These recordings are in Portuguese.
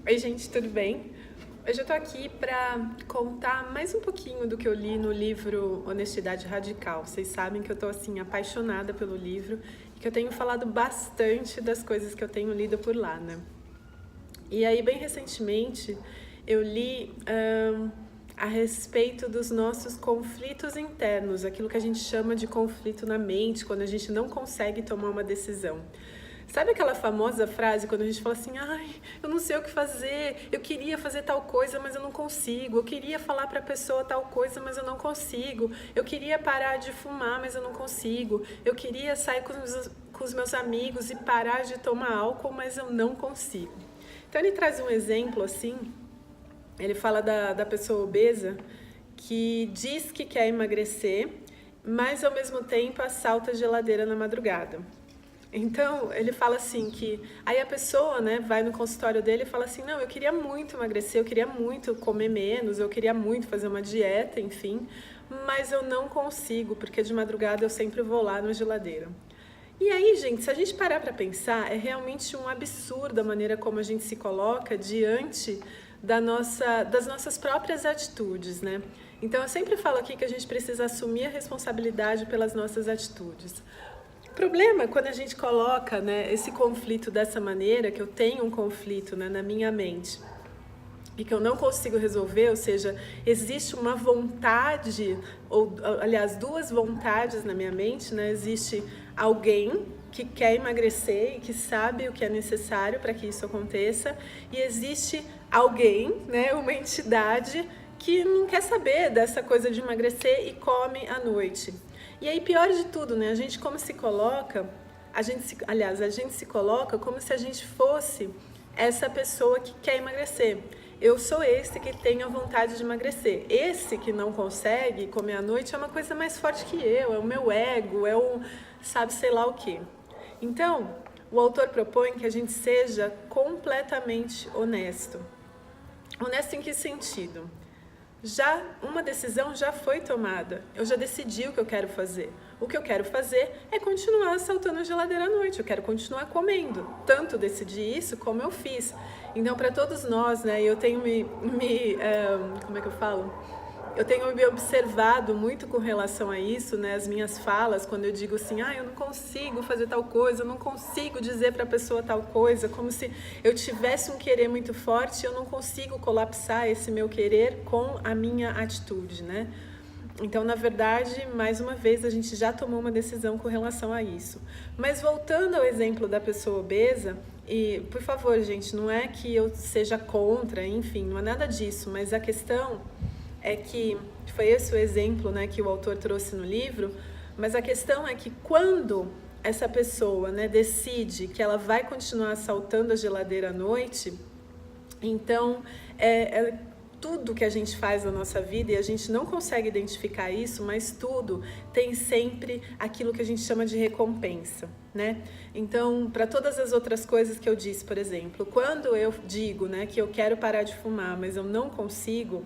Oi, gente, tudo bem? Hoje eu tô aqui para contar mais um pouquinho do que eu li no livro Honestidade Radical. Vocês sabem que eu tô assim apaixonada pelo livro e que eu tenho falado bastante das coisas que eu tenho lido por lá, né? E aí, bem recentemente, eu li a respeito dos nossos conflitos internos, aquilo que a gente chama de conflito na mente, quando a gente não consegue tomar uma decisão. Sabe aquela famosa frase quando a gente fala assim, ai, eu não sei o que fazer, eu queria fazer tal coisa, mas eu não consigo, eu queria falar para a pessoa tal coisa, mas eu não consigo, eu queria parar de fumar, mas eu não consigo, eu queria sair com os meus amigos e parar de tomar álcool, mas eu não consigo. Então ele traz um exemplo assim, ele fala da pessoa obesa que diz que quer emagrecer, mas ao mesmo tempo assalta a geladeira na madrugada. Então, ele fala assim que... Aí a pessoa, né, vai no consultório dele e fala assim, não, eu queria muito emagrecer, eu queria muito comer menos, eu queria muito fazer uma dieta, enfim, mas eu não consigo, porque de madrugada eu sempre vou lá na geladeira. E aí, gente, se a gente parar para pensar, é realmente um absurdo a maneira como a gente se coloca diante das nossas próprias atitudes, né? Então, eu sempre falo aqui que a gente precisa assumir a responsabilidade pelas nossas atitudes. O problema é quando a gente coloca, né, esse conflito dessa maneira, que eu tenho um conflito, né, na minha mente e que eu não consigo resolver, ou seja, existe uma vontade, ou aliás, duas vontades na minha mente, né? Existe alguém que quer emagrecer e que sabe o que é necessário para que isso aconteça, e existe alguém, né, uma entidade que não quer saber dessa coisa de emagrecer e come à noite. E aí, pior de tudo, né? A gente como se coloca, a gente se coloca como se a gente fosse essa pessoa que quer emagrecer. Eu sou esse que tem a vontade de emagrecer. Esse que não consegue comer à noite é uma coisa mais forte que eu, é o meu ego, é o sabe sei lá o quê. Então, o autor propõe que a gente seja completamente honesto. Honesto em que sentido? Uma decisão já foi tomada, eu já decidi o que eu quero fazer. O que eu quero fazer é continuar assaltando a geladeira à noite, eu quero continuar comendo. Tanto decidi isso como eu fiz. Então, para todos nós, né, eu tenho como é que eu falo? Eu tenho me observado muito com relação a isso, né, as minhas falas, quando eu digo assim, eu não consigo fazer tal coisa, eu não consigo dizer para a pessoa tal coisa, como se eu tivesse um querer muito forte e eu não consigo colapsar esse meu querer com a minha atitude, né? Então, na verdade, mais uma vez, a gente já tomou uma decisão com relação a isso. Mas voltando ao exemplo da pessoa obesa, e por favor, gente, não é que eu seja contra, enfim, não é nada disso, mas a questão é que, foi esse o exemplo, né, que o autor trouxe no livro, mas a questão é que quando essa pessoa, né, decide que ela vai continuar assaltando a geladeira à noite, então tudo que a gente faz na nossa vida, e a gente não consegue identificar isso, mas tudo tem sempre aquilo que a gente chama de recompensa, né? Então, para todas as outras coisas que eu disse, por exemplo, quando eu digo, né, que eu quero parar de fumar, mas eu não consigo,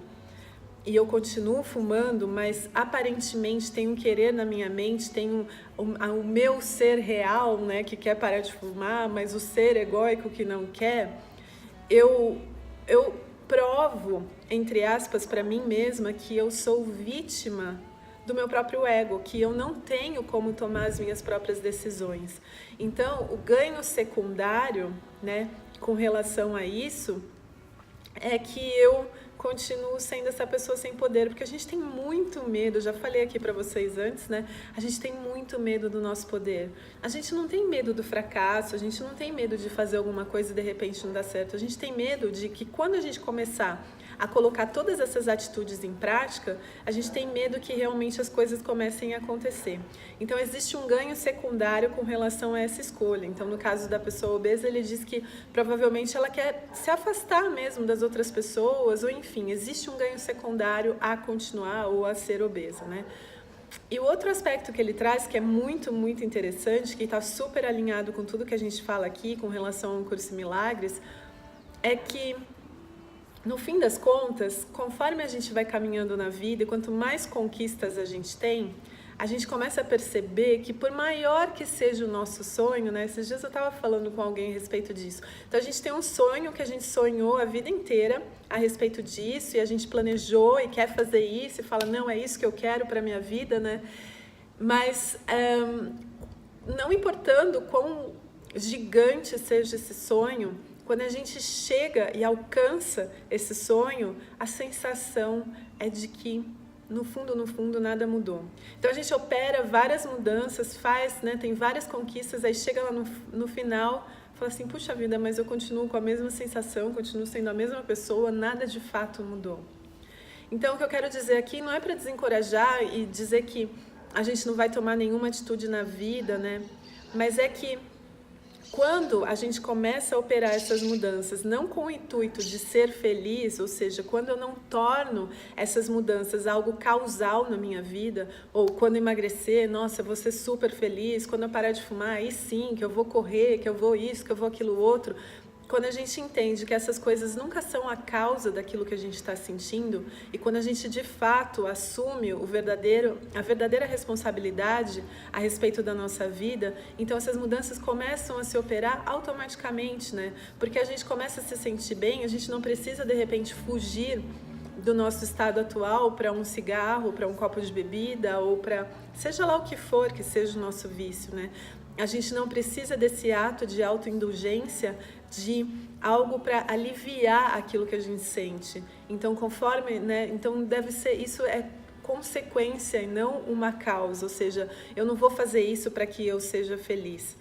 e eu continuo fumando, mas aparentemente tem um querer na minha mente, tem o meu ser real, né, que quer parar de fumar, mas o ser egóico que não quer, eu provo, entre aspas, para mim mesma que eu sou vítima do meu próprio ego, que eu não tenho como tomar as minhas próprias decisões. Então, o ganho secundário, né, com relação a isso, é que eu continuo sendo essa pessoa sem poder, porque a gente tem muito medo, já falei aqui para vocês antes, né? A gente tem muito medo do nosso poder. A gente não tem medo do fracasso, a gente não tem medo de fazer alguma coisa e de repente não dar certo. A gente tem medo de que quando a gente começar a colocar todas essas atitudes em prática, a gente tem medo que realmente as coisas comecem a acontecer. Então, existe um ganho secundário com relação a essa escolha. Então, no caso da pessoa obesa, ele diz que provavelmente ela quer se afastar mesmo das outras pessoas, ou enfim, existe um ganho secundário a continuar ou a ser obesa, né? E o outro aspecto que ele traz, que é muito, muito interessante, que está super alinhado com tudo que a gente fala aqui com relação ao Curso em Milagres, é que no fim das contas, conforme a gente vai caminhando na vida e quanto mais conquistas a gente tem, a gente começa a perceber que por maior que seja o nosso sonho, né? Esses dias eu estava falando com alguém a respeito disso. Então a gente tem um sonho que a gente sonhou a vida inteira a respeito disso, e a gente planejou e quer fazer isso, e fala, não, é isso que eu quero para a minha vida, né? Mas não importando quão gigante seja esse sonho, quando a gente chega e alcança esse sonho, a sensação é de que no fundo, nada mudou. Então a gente opera várias mudanças, faz, né, tem várias conquistas, aí chega lá no final, fala assim, puxa vida, mas eu continuo com a mesma sensação, continuo sendo a mesma pessoa, nada de fato mudou. Então o que eu quero dizer aqui não é para desencorajar e dizer que a gente não vai tomar nenhuma atitude na vida, né? Mas é que quando a gente começa a operar essas mudanças, não com o intuito de ser feliz, ou seja, quando eu não torno essas mudanças algo causal na minha vida, ou quando emagrecer, nossa, eu vou ser super feliz, quando eu parar de fumar, aí sim, que eu vou correr, que eu vou isso, que eu vou aquilo outro. Quando a gente entende que essas coisas nunca são a causa daquilo que a gente está sentindo, e quando a gente de fato assume a verdadeira responsabilidade a respeito da nossa vida, então essas mudanças começam a se operar automaticamente, né? Porque a gente começa a se sentir bem, a gente não precisa de repente fugir do nosso estado atual para um cigarro, para um copo de bebida, ou para seja lá o que for que seja o nosso vício, né? A gente não precisa desse ato de autoindulgência, de algo para aliviar aquilo que a gente sente. Então, conforme, né? Então deve ser, isso é consequência e não uma causa, ou seja, eu não vou fazer isso para que eu seja feliz.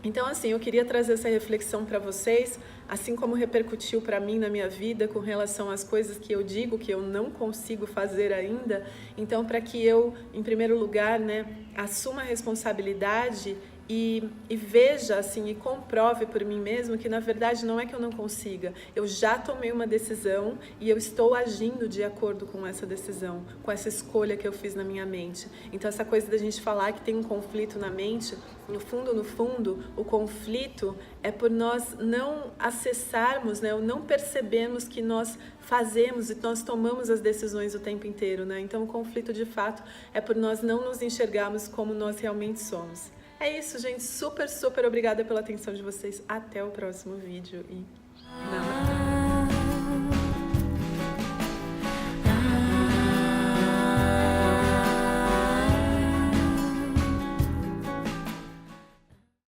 Então, assim, eu queria trazer essa reflexão para vocês, assim como repercutiu para mim na minha vida com relação às coisas que eu digo que eu não consigo fazer ainda. Então, para que eu, em primeiro lugar, né, assuma a responsabilidade e veja, assim, e comprove por mim mesmo que, na verdade, não é que eu não consiga. Eu já tomei uma decisão e eu estou agindo de acordo com essa decisão, com essa escolha que eu fiz na minha mente. Então, essa coisa da gente falar que tem um conflito na mente, no fundo, o conflito é por nós não acessarmos, né, ou não percebermos que nós fazemos e nós tomamos as decisões o tempo inteiro, né? Então, o conflito, de fato, é por nós não nos enxergarmos como nós realmente somos. É isso, gente. Super obrigada pela atenção de vocês. Até o próximo vídeo e